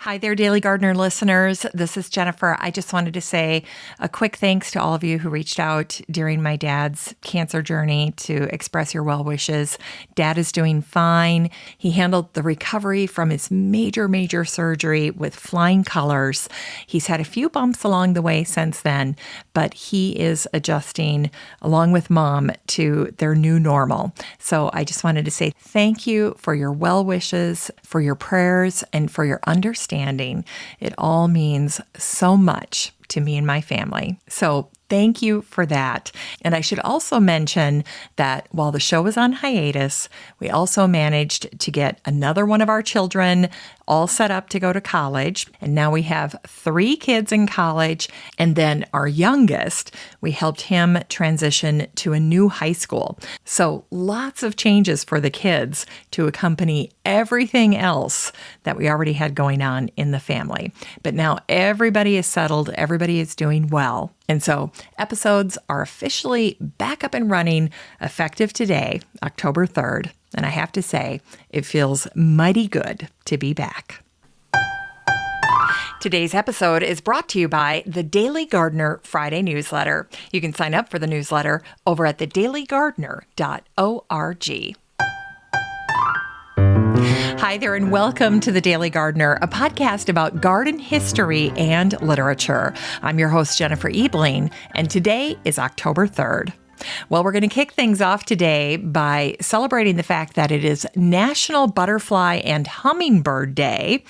Hi there, Daily Gardener listeners. This is Jennifer. I just wanted to say a quick thanks to all of you who reached out during my dad's cancer journey to express your well wishes. Dad is doing fine. He handled the recovery from his major surgery with flying colors. He's had a few bumps along the way since then, but he is adjusting along with Mom to their new normal. So I just wanted to say thank you for your well wishes, for your prayers, and for your understanding. It all means so much to me and my family. So thank you for that. And I should also mention that while the show was on hiatus, we also managed to get another one of our children all set up to go to college. And now we have 3 kids in college. And then our youngest, we helped him transition to a new high school. So lots of changes for the kids to accompany everything else that we already had going on in the family. But now everybody is settled. Everybody is doing well. And so episodes are officially back up and running, effective today, October 3rd. And I have to say, it feels mighty good to be back. Today's episode is brought to you by the Daily Gardener Friday newsletter. You can sign up for the newsletter over at thedailygardener.org. Hi there, and welcome to The Daily Gardener, a podcast about garden history and literature. I'm your host, Jennifer Ebling, and today is October 3rd. Well, we're going to kick things off today by celebrating the fact that it is National Butterfly and Hummingbird Day.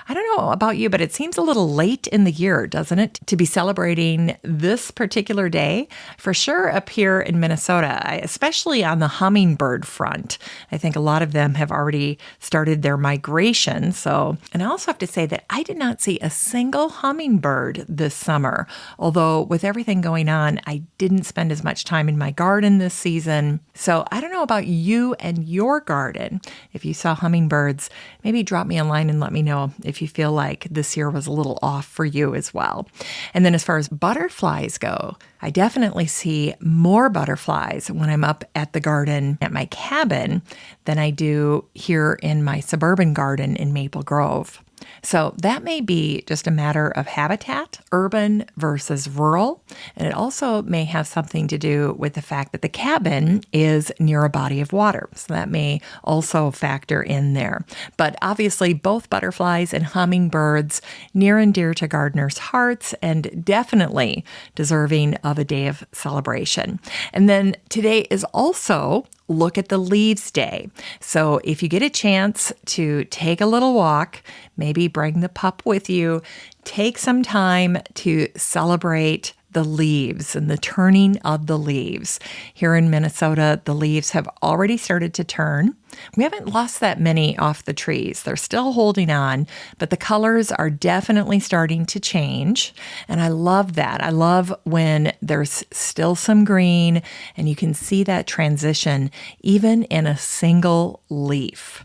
I don't know about you, but it seems a little late in the year, doesn't it, to be celebrating this particular day? For sure up here in Minnesota, especially on the hummingbird front. I think a lot of them have already started their migration. And I also have to say that I did not see a single hummingbird this summer. Although with everything going on, I didn't spend as much time in my garden this season. So I don't know about you and your garden. If you saw hummingbirds, maybe drop me a line and let me know if you feel like this year was a little off for you as well. And then as far as butterflies go, I definitely see more butterflies when I'm up at the garden at my cabin than I do here in my suburban garden in Maple Grove. So that may be just a matter of habitat, urban versus rural. And it also may have something to do with the fact that the cabin is near a body of water. So that may also factor in there. But obviously both butterflies and hummingbirds near and dear to gardeners' hearts and definitely deserving of a day of celebration. And then today is also Look at the Leaves Day. So if you get a chance to take a little walk, maybe bring the pup with you, take some time to celebrate the leaves and the turning of the leaves. Here in Minnesota, the leaves have already started to turn. We haven't lost that many off the trees. They're still holding on, but the colors are definitely starting to change. And I love that. I love when there's still some green and you can see that transition even in a single leaf.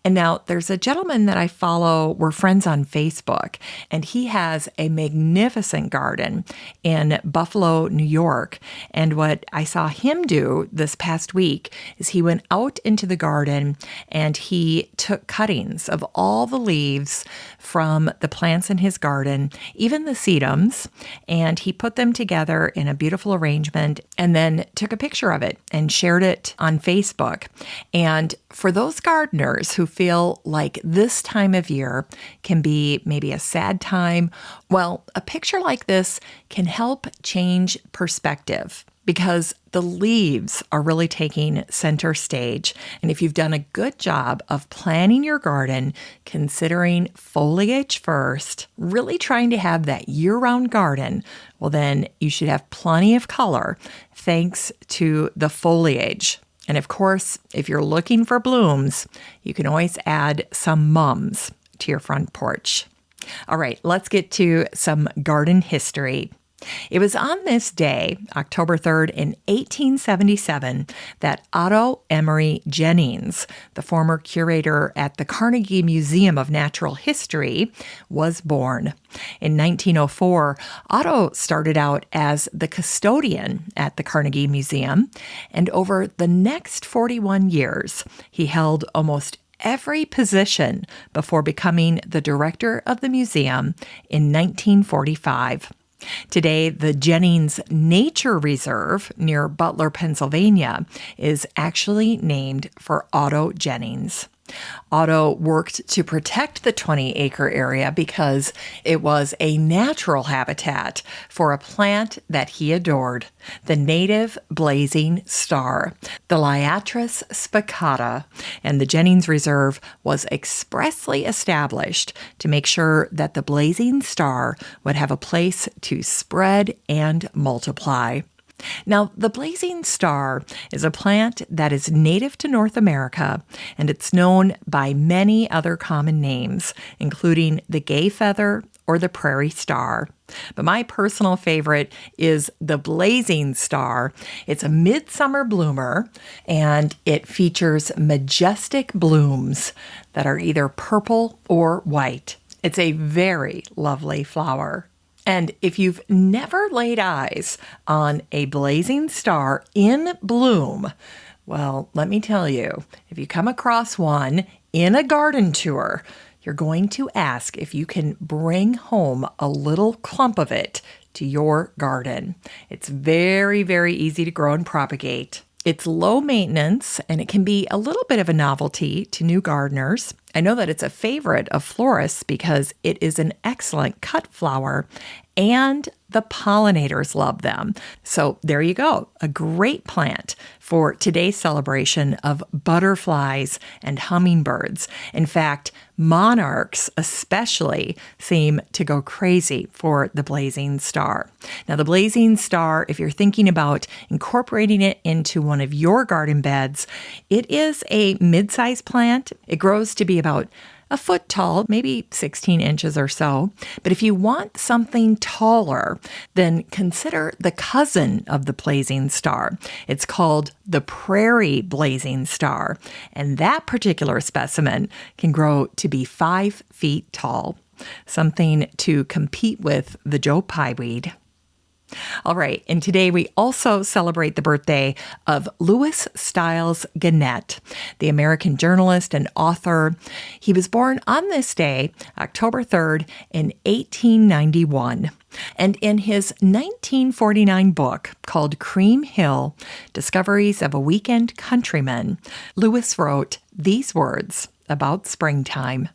And now there's a gentleman that I follow. We're friends on Facebook, and he has a magnificent garden in Buffalo, New York. And what I saw him do this past week is he went out into the garden and he took cuttings of all the leaves from the plants in his garden, even the sedums, and he put them together in a beautiful arrangement and then took a picture of it and shared it on Facebook. And for those gardeners who feel like this time of year can be maybe a sad time, well, a picture like this can help change perspective, because the leaves are really taking center stage. And if you've done a good job of planning your garden, considering foliage first, really trying to have that year-round garden, well, then you should have plenty of color thanks to the foliage. And of course, if you're looking for blooms, you can always add some mums to your front porch. All right, let's get to some garden history. It was on this day, October 3rd, in 1877, that Otto Jennings, the former curator at the Carnegie Museum of Natural History, was born. In 1904, Otto started out as the custodian at the Carnegie Museum, and over the next 41 years, he held almost every position before becoming the director of the museum in 1945. Today, the Jennings Nature Reserve near Butler, Pennsylvania, is actually named for Otto Jennings. Otto worked to protect the 20-acre area because it was a natural habitat for a plant that he adored, the native blazing star, the Liatris spicata, and the Jennings Reserve was expressly established to make sure that the blazing star would have a place to spread and multiply. Now, the blazing star is a plant that is native to North America, and it's known by many other common names, including the gay feather or the prairie star. But my personal favorite is the blazing star. It's a midsummer bloomer, and it features majestic blooms that are either purple or white. It's a very lovely flower. And if you've never laid eyes on a blazing star in bloom, well, let me tell you, if you come across one in a garden tour, you're going to ask if you can bring home a little clump of it to your garden. It's very, very easy to grow and propagate. It's low maintenance, and it can be a little bit of a novelty to new gardeners. I know that it's a favorite of florists because it is an excellent cut flower, and the pollinators love them. So there you go, a great plant for today's celebration of butterflies and hummingbirds. In fact, monarchs especially seem to go crazy for the blazing star. Now, the blazing star, if you're thinking about incorporating it into one of your garden beds, it is a mid-sized plant. It grows to be about a foot tall, maybe 16 inches or so. But if you want something taller, then consider the cousin of the blazing star. It's called the prairie blazing star, and that particular specimen can grow to be 5 feet tall, something to compete with the Joe Pye weed. All right, and today we also celebrate the birthday of Louis Stiles Gannett, the American journalist and author. He was born on this day, October 3rd, in 1891. And in his 1949 book called Cream Hill, Discoveries of a Weekend Countryman, Louis wrote these words about springtime.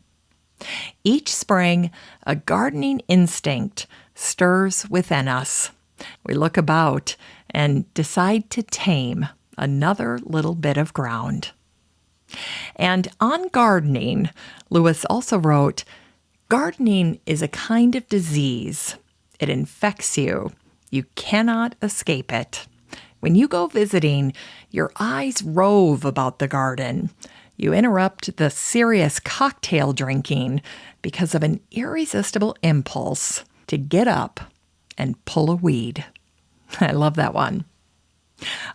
Each spring, a gardening instinct stirs within us. We look about and decide to tame another little bit of ground. And on gardening, Louis also wrote, gardening is a kind of disease. It infects you. You cannot escape it. When you go visiting, your eyes rove about the garden. You interrupt the serious cocktail drinking because of an irresistible impulse to get up and pull a weed. I love that one.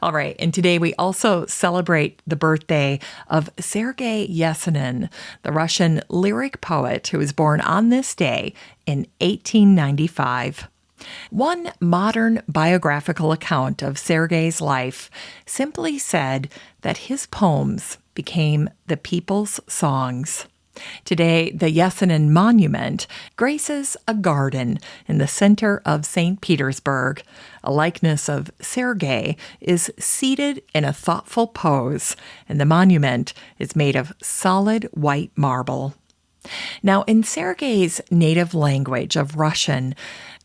All right, and today we also celebrate the birthday of Sergei Yesenin, the Russian lyric poet who was born on this day in 1895. One modern biographical account of Sergei's life simply said that his poems became the people's songs. Today, the Yesenin Monument graces a garden in the center of St. Petersburg. A likeness of Sergei is seated in a thoughtful pose, and the monument is made of solid white marble. Now, in Sergei's native language of Russian,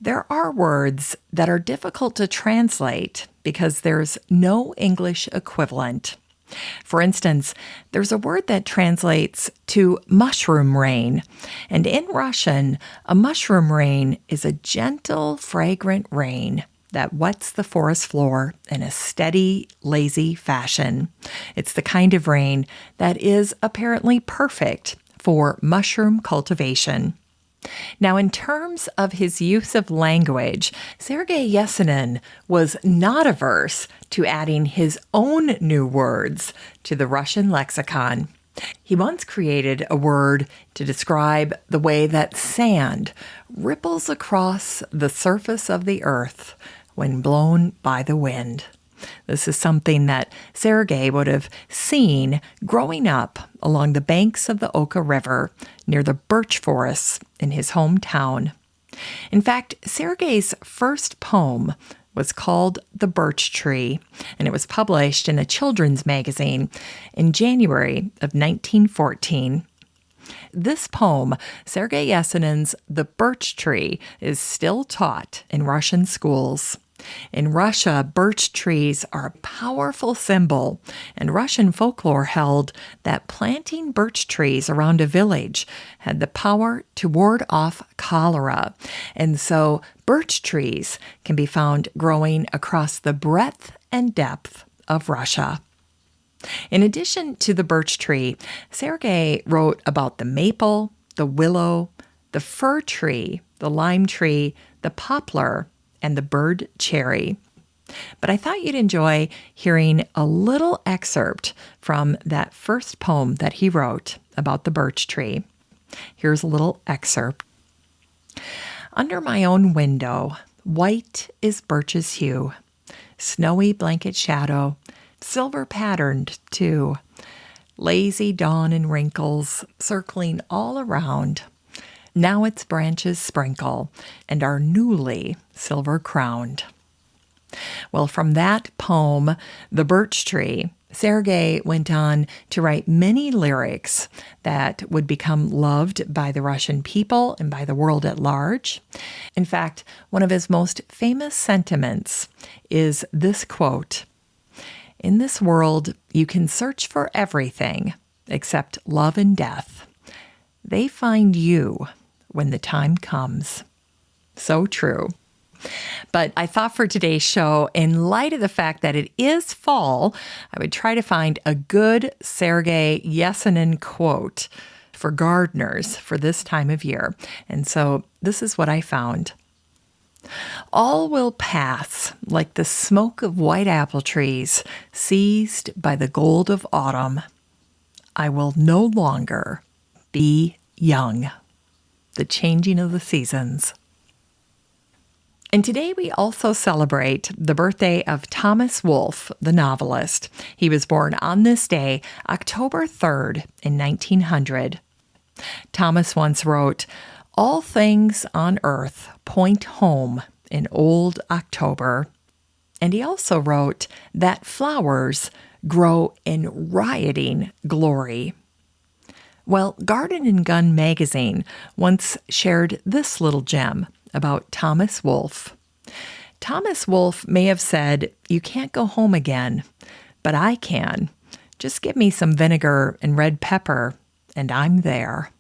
there are words that are difficult to translate because there's no English equivalent. For instance, there's a word that translates to mushroom rain, and in Russian, a mushroom rain is a gentle, fragrant rain that wets the forest floor in a steady, lazy fashion. It's the kind of rain that is apparently perfect for mushroom cultivation. Now, in terms of his use of language, Sergei Yesenin was not averse to adding his own new words to the Russian lexicon. He once created a word to describe the way that sand ripples across the surface of the earth when blown by the wind. This is something that Sergei would have seen growing up along the banks of the Oka River near the birch forests in his hometown. In fact, Sergei's first poem was called The Birch Tree, and it was published in a children's magazine in January of 1914. This poem, Sergei Yesenin's The Birch Tree, is still taught in Russian schools. In Russia, birch trees are a powerful symbol, and Russian folklore held that planting birch trees around a village had the power to ward off cholera. And so birch trees can be found growing across the breadth and depth of Russia. In addition to the birch tree, Sergei wrote about the maple, the willow, the fir tree, the lime tree, the poplar, and the bird cherry. But I thought you'd enjoy hearing a little excerpt from that first poem that he wrote about the birch tree. Here's a little excerpt. Under my own window, white is birch's hue, snowy blanket shadow, silver patterned too, lazy dawn and wrinkles circling all around. Now its branches sprinkle and are newly silver-crowned. Well, from that poem, The Birch Tree, Sergei went on to write many lyrics that would become loved by the Russian people and by the world at large. In fact, one of his most famous sentiments is this quote, "In this world, you can search for everything except love and death. They find you when the time comes." So true. But I thought for today's show, in light of the fact that it is fall, I would try to find a good Sergei Yesenin quote for gardeners for this time of year. And so this is what I found. "All will pass like the smoke of white apple trees seized by the gold of autumn. I will no longer be young." The changing of the seasons. And today we also celebrate the birthday of Thomas Wolfe, the novelist. He was born on this day, October 3rd, in 1900. Thomas once wrote, "All things on earth point home in old October." And he also wrote that flowers grow in rioting glory. Well, Garden and Gun magazine once shared this little gem about Thomas Wolfe. Thomas Wolfe may have said, "You can't go home again, but I can. Just give me some vinegar and red pepper, and I'm there."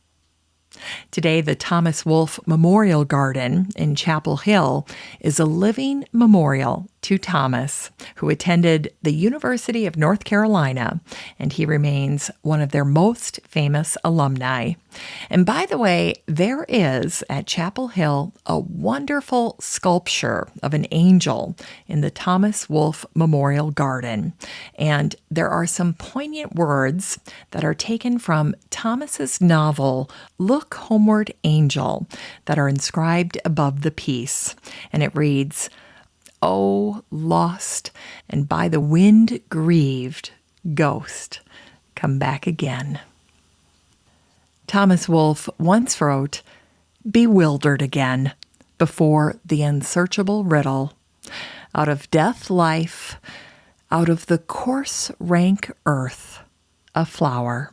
Today, the Thomas Wolfe Memorial Garden in Chapel Hill is a living memorial to Thomas, who attended the University of North Carolina, and he remains one of their most famous alumni. And by the way, there is at Chapel Hill a wonderful sculpture of an angel in the Thomas Wolfe Memorial Garden. And there are some poignant words that are taken from Thomas's novel, Look Homeward, Angel, that are inscribed above the piece. And it reads, "Oh, lost and by the wind grieved, ghost, come back again." Thomas Wolfe once wrote, "Bewildered again before the unsearchable riddle. Out of death life, out of the coarse rank earth, a flower."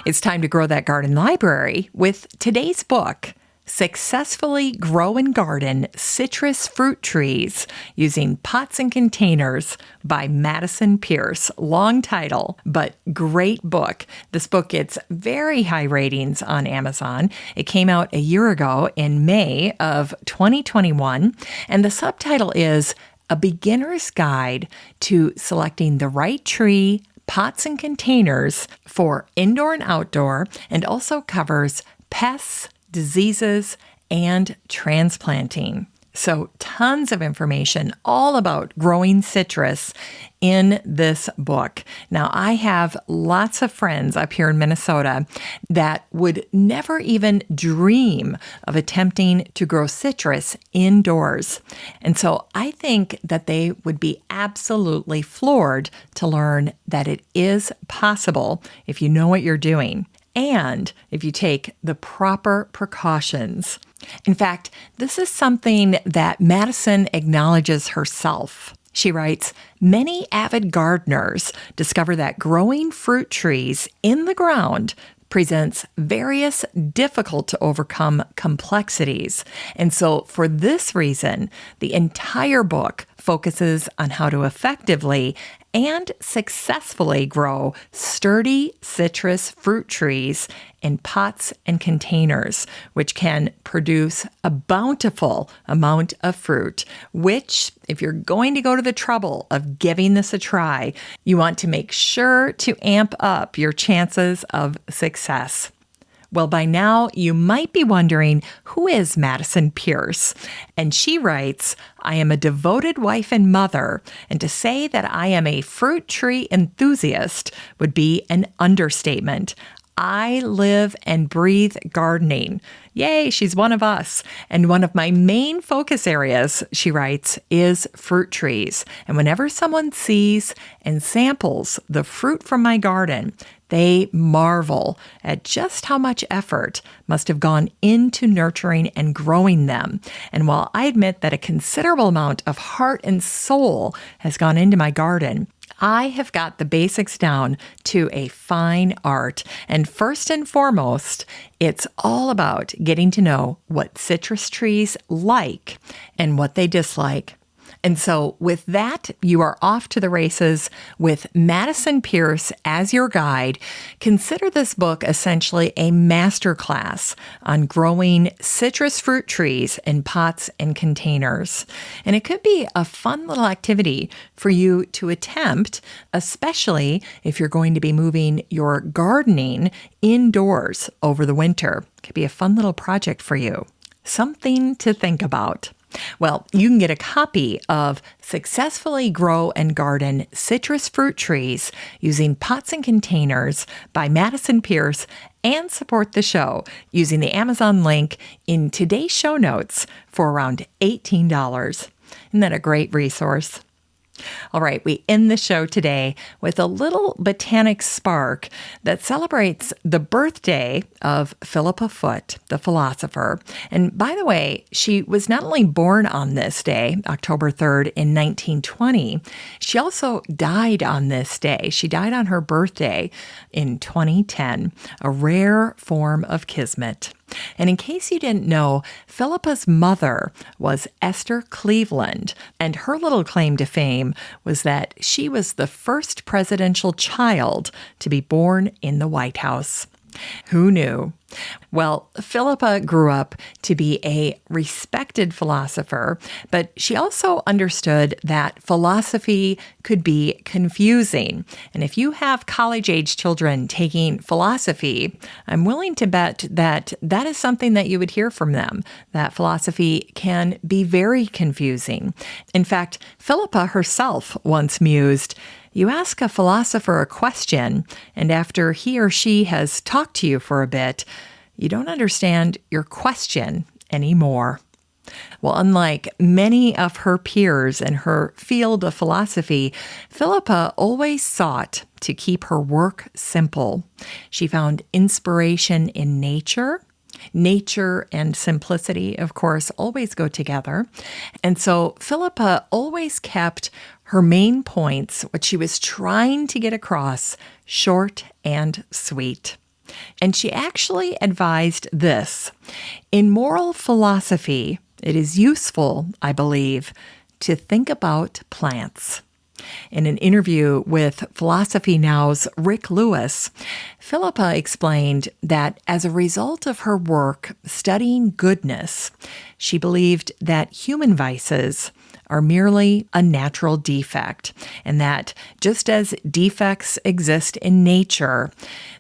It's time to grow that garden library with today's book, Successfully Grow and Garden Citrus Fruit Trees Using Pots and Containers by Madison Pierce. Long title, but great book. This book gets very high ratings on Amazon. It came out a year ago in May of 2021, and the subtitle is A Beginner's Guide to Selecting the Right Tree, Pots and Containers for Indoor and Outdoor, and also covers pests, diseases, and transplanting. So tons of information all about growing citrus in this book. Now, I have lots of friends up here in Minnesota that would never even dream of attempting to grow citrus indoors. And so I think that they would be absolutely floored to learn that it is possible if you know what you're doing and if you take the proper precautions. In fact, this is something that Madison acknowledges herself. She writes, "Many avid gardeners discover that growing fruit trees in the ground presents various difficult to overcome complexities. And so for this reason, the entire book focuses on how to effectively and successfully grow sturdy citrus fruit trees in pots and containers, which can produce a bountiful amount of fruit, which, if you're going to go to the trouble of giving this a try, you want to make sure to amp up your chances of success." Well, by now, you might be wondering, who is Madison Pierce? And she writes, "I am a devoted wife and mother, and to say that I am a fruit tree enthusiast would be an understatement. I live and breathe gardening." Yay, she's one of us. "And one of my main focus areas," she writes, "is fruit trees. And whenever someone sees and samples the fruit from my garden, they marvel at just how much effort must have gone into nurturing and growing them. And while I admit that a considerable amount of heart and soul has gone into my garden, I have got the basics down to a fine art. And first and foremost, it's all about getting to know what citrus trees like and what they dislike." And so with that, you are off to the races with Madison Pierce as your guide. Consider this book essentially a masterclass on growing citrus fruit trees in pots and containers. And it could be a fun little activity for you to attempt, especially if you're going to be moving your gardening indoors over the winter. It could be a fun little project for you. Something to think about. Well, you can get a copy of Successfully Grow and Garden Citrus Fruit Trees Using Pots and Containers by Madison Pierce and support the show using the Amazon link in today's show notes for around $18. Isn't that a great resource? All right, we end the show today with a little botanic spark that celebrates the birthday of Philippa Foote, the philosopher. And by the way, she was not only born on this day, October 3rd, in 1920, she also died on this day. She died on her birthday in 2010, a rare form of kismet. And in case you didn't know, Philippa's mother was Esther Cleveland, and her little claim to fame was that she was the first presidential child to be born in the White House. Who knew? Well, Philippa grew up to be a respected philosopher, but she also understood that philosophy could be confusing. And if you have college-age children taking philosophy, I'm willing to bet that that is something that you would hear from them, that philosophy can be very confusing. In fact, Philippa herself once mused, "You ask a philosopher a question, and after he or she has talked to you for a bit, you don't understand your question anymore." Well, unlike many of her peers in her field of philosophy, Philippa always sought to keep her work simple. She found inspiration in nature. Nature and simplicity, of course, always go together. And so Philippa always kept her main points, what she was trying to get across, short and sweet. And she actually advised this: "In moral philosophy, it is useful, I believe, to think about plants." In an interview with Philosophy Now's Rick Lewis, Philippa explained that as a result of her work studying goodness, she believed that human vices are merely a natural defect, and that just as defects exist in nature,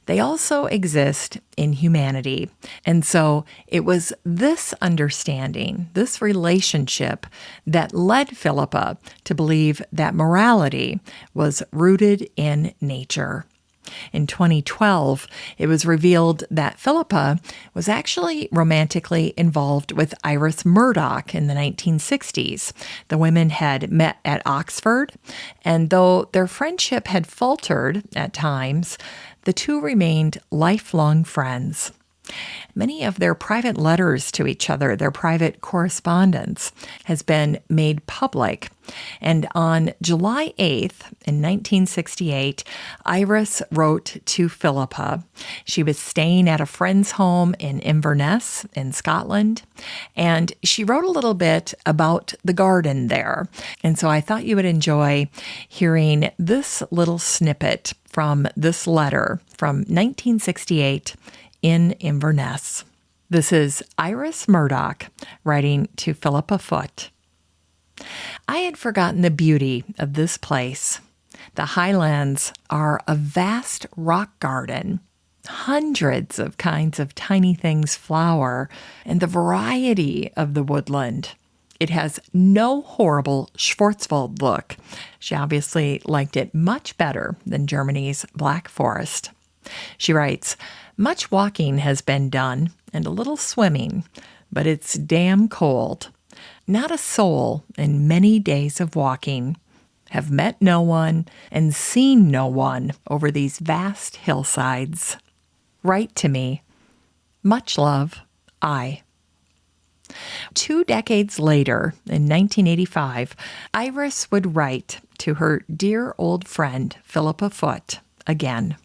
they also exist in humanity. And so it was this understanding, this relationship, that led Philippa to believe that morality was rooted in nature. In 2012, it was revealed that Philippa was actually romantically involved with Iris Murdoch in the 1960s. The women had met at Oxford, and though their friendship had faltered at times, the two remained lifelong friends. Many of their private letters to each other, their private correspondence, has been made public. And on July 8th, in 1968, Iris wrote to Philippa. She was staying at a friend's home in Inverness in Scotland, and she wrote a little bit about the garden there. And so I thought you would enjoy hearing this little snippet from this letter from 1968 in Inverness. This is Iris Murdoch writing to Philippa Foote. I had forgotten the beauty of this place. The highlands are a vast rock garden. Hundreds of kinds of tiny things flower, and the variety of the woodland. It has no horrible Schwarzwald look. She obviously liked it much better than Germany's Black Forest. She writes, "Much walking has been done and a little swimming, but it's damn cold. Not a soul in many days of walking. Have met no one and seen no one over these vast hillsides. Write to me. Much love, I." 2 decades later, in 1985, Iris would write to her dear old friend, Philippa Foote, again.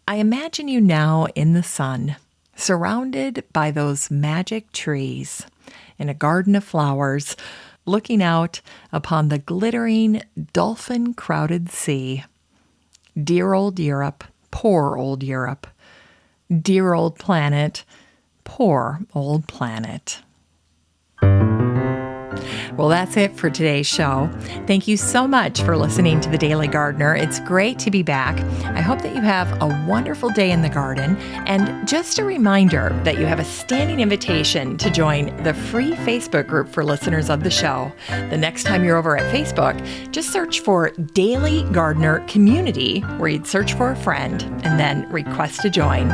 "I imagine you now in the sun, surrounded by those magic trees, in a garden of flowers, looking out upon the glittering, dolphin-crowded sea. Dear old Europe, poor old Europe. Dear old planet, poor old planet." Well, that's it for today's show. Thank you so much for listening to The Daily Gardener. It's great to be back. I hope that you have a wonderful day in the garden. And just a reminder that you have a standing invitation to join the free Facebook group for listeners of the show. The next time you're over at Facebook, just search for Daily Gardener Community, where you'd search for a friend and then request to join.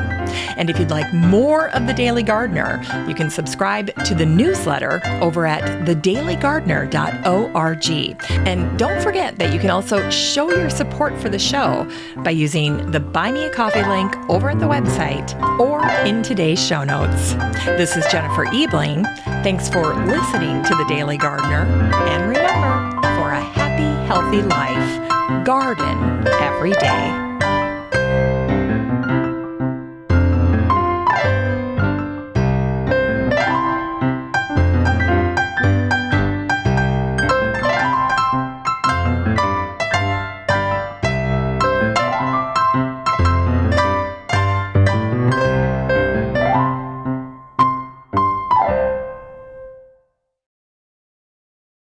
And if you'd like more of The Daily Gardener, you can subscribe to the newsletter over at thedailygardener.org. And don't forget that you can also show your support for the show by using the Buy Me a Coffee link over at the website or in today's show notes. This is Jennifer Ebling. Thanks for listening to The Daily Gardener. And remember, for a happy, healthy life, garden every day.